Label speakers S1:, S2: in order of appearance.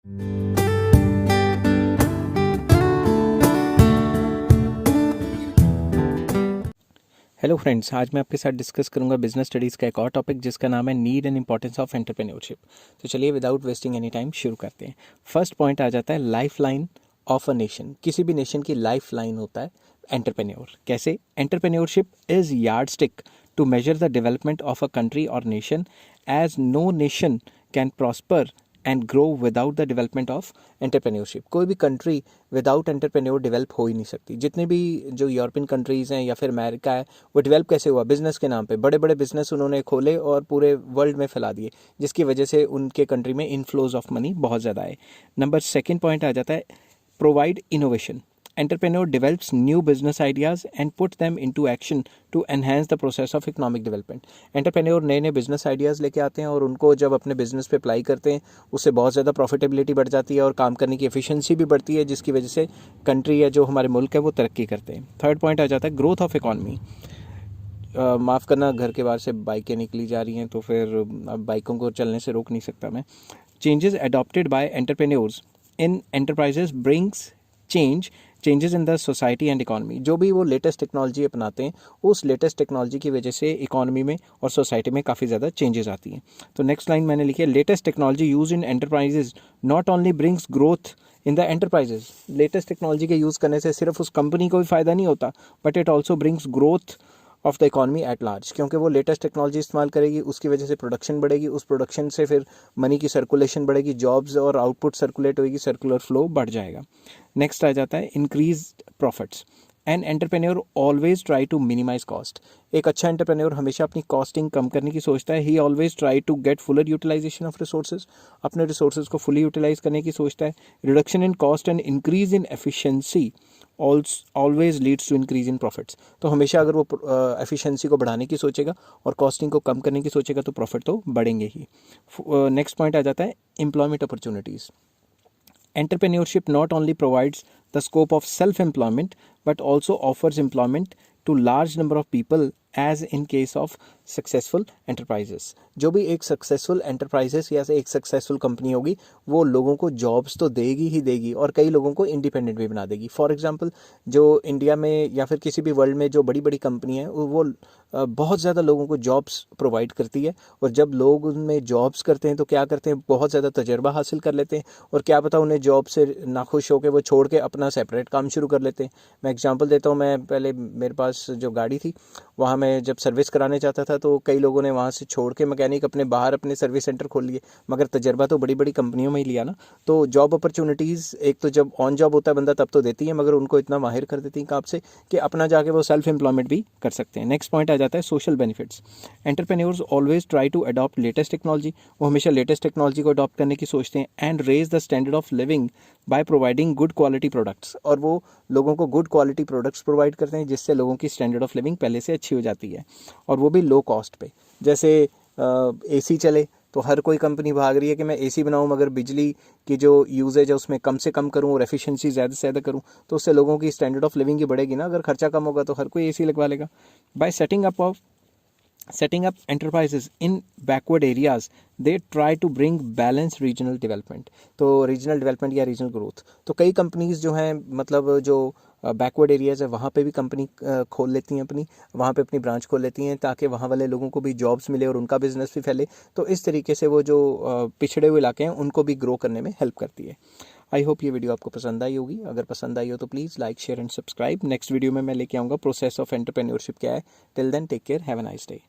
S1: Hello friends, आज मैं आपके साथ डिस्कस करूंगा बिजनेस स्टडीज़ का एक और टॉपिक जिसका नाम है need and importance of entrepreneurship. तो चलिए विदाउट वेस्टिंग एनी टाइम शुरू करते हैं। फर्स्ट पॉइंट आ जाता है life line of a nation. किसी भी नेशन की लाइफ लाइन होता है एंटरप्रेन्योर। कैसे? Entrepreneurship is yardstick to measure the development of a country और nation, as no nation can prosper and grow without the development of entrepreneurship. कोई भी country without entrepreneur develop हो ही नहीं सकती। जितने भी जो यूरोपियन कंट्रीज़ हैं या फिर अमेरिका है, वो डेवलप कैसे हुआ? बिजनेस के नाम पे बड़े बड़े बिजनेस उन्होंने खोले और पूरे वर्ल्ड में फैला दिए, जिसकी वजह से उनके कंट्री में इनफ्लोज ऑफ मनी बहुत ज़्यादा आए। नंबर सेकेंड पॉइंट आ जाता है provide innovation. Entrepreneur develops new business ideas and put them into action to enhance the process of economic development. Entrepreneur नए नए business ideas लेके आते हैं और उनको जब अपने business पे अप्लाई करते हैं, उससे बहुत ज़्यादा प्रॉफिटेबिलिटी बढ़ जाती है और काम करने की एफिशिएंसी भी बढ़ती है, जिसकी वजह से कंट्री या जो हमारे मुल्क है वो तरक्की करते हैं। थर्ड पॉइंट आ जाता है ग्रोथ ऑफ इकॉनमी। माफ़ करना, घर के बाहर से बाइकें निकली जा रही हैं तो फिर अब बाइकों को चलने से रोक नहीं सकता मैं। Changes adopted by entrepreneurs in enterprises brings changes in the society and economy. जो भी वो लेटेस्ट टेक्नोलॉजी अपनाते हैं, उस लेटेस्ट टेक्नोलॉजी की वजह से इकॉनमी में और सोसाइटी में काफ़ी ज़्यादा चेंजेस आती हैं। तो नेक्स्ट लाइन मैंने लिखी है latest technology use in enterprises not only brings growth in the enterprises. Latest technology के यूज़ करने से सिर्फ उस कंपनी को भी फ़ायदा नहीं होता, but it also brings growth of the economy at large. क्योंकि वो लेटेस्ट टेक्नोलॉजी इस्तेमाल करेगी, उसकी वजह से प्रोडक्शन बढ़ेगी, उस प्रोडक्शन से फिर मनी की सर्कुलेशन बढ़ेगी, जॉब्स और आउटपुट सर्कुलेट होगी, सर्कुलर फ्लो बढ़ जाएगा। नेक्स्ट आ जाता है increase profits. An entrepreneur always try to minimise cost. एक अच्छा एंटरप्रेन्योर हमेशा अपनी कॉस्टिंग कम करने की सोचता है। He always try to get fuller utilisation of resources. अपने रिसोर्सेज को फुली यूटिलाइज करने की सोचता है। Reduction in cost and increase in efficiency always leads to increase in profits. तो हमेशा अगर वो एफिशिएंसी को बढ़ाने की सोचेगा और कॉस्टिंग को कम करने की सोचेगा तो प्रॉफिट तो बढ़ेंगे ही। नेक्स्ट पॉइंट आ जाता है employment opportunities. Entrepreneurship not only provides the scope of self-employment but also offers employment to large number of people as in case of successful enterprises. जो भी एक सक्सेसफुल एंटरप्राइजेस या एक सक्सेसफुल कंपनी होगी, वो लोगों को जॉब्स तो देगी ही देगी और कई लोगों को इंडिपेंडेंट भी बना देगी। फॉर एग्जांपल, जो इंडिया में या फिर किसी भी वर्ल्ड में जो बड़ी बड़ी कंपनी है, वो बहुत ज़्यादा लोगों को जॉब्स प्रोवाइड करती है। और जब लोग उनमें जॉब्स करते हैं तो क्या करते हैं, बहुत ज़्यादा तजर्बा हासिल कर लेते हैं और क्या पता उन्हें जॉब से नाखुश होकर वो छोड़ के अपना सेपरेट काम शुरू कर लेते हैं। मैं एग्जांपल देता हूँ। मैं पहले मेरे पास जो गाड़ी थी, वहाँ मैं जब सर्विस कराने जाता था तो कई लोगों ने वहाँ से छोड़ के मैकेनिक अपने बाहर अपने सर्विस सेंटर खोल लिए, मगर तजर्बा तो बड़ी बड़ी कंपनियों में ही लिया ना। तो जॉब अपॉर्चुनिटीज़ एक तो जब ऑन जॉब होता है बंदा तब तो देती है, मगर उनको इतना माहिर कर देती हैं काम से कि अपना जाके वो सेल्फ एम्प्लॉयमेंट भी कर सकते हैं। नेक्स्ट पॉइंट आ जाता है social benefits. Entrepreneurs always try to adopt latest technology. वो हमेशा लेटेस्ट टेक्नोलॉजी को अडॉप्ट करने की सोचते हैं। And raise the standard of living by providing good quality products. और वो लोगों को गुड क्वालिटी प्रोडक्ट्स प्रोवाइड करते हैं, जिससे लोगों की स्टैंडर्ड ऑफ लिविंग पहले से अच्छी हो जाती है, और वो भी लो कॉस्ट पे। जैसे एसी चले तो हर कोई कंपनी भाग रही है कि मैं एसी बनाऊं, मगर बिजली की जो यूजेज है उसमें कम से कम करूं और एफिशिएंसी ज़्यादा से ज़्यादा करूं, तो उससे लोगों की स्टैंडर्ड ऑफ लिविंग ही बढ़ेगी ना। अगर खर्चा कम होगा तो हर कोई एसी लगवा लेगा। By setting up enterprises in backward areas, they try to bring balanced regional development। तो रीजनल डेवलपमेंट या रीजनल ग्रोथ, तो कई कंपनीज जो हैं, मतलब जो बैकवर्ड एरियाज़ है वहाँ पे भी कंपनी खोल लेती हैं अपनी, वहाँ पे अपनी ब्रांच खोल लेती हैं ताकि वहाँ वाले लोगों को भी जॉब्स मिले और उनका बिजनेस भी फैले। तो इस तरीके से वो जो पिछड़े हुए इलाके हैं उनको भी ग्रो करने में हेल्प करती है। आई होप ये वीडियो आपको पसंद आई होगी। अगर पसंद आई हो तो please like, share and subscribe. Next video में मैं लेके आऊँगा प्रोसेस ऑफ एंटरप्रेन्योरशिप क्या है। Till then take care, have a nice day.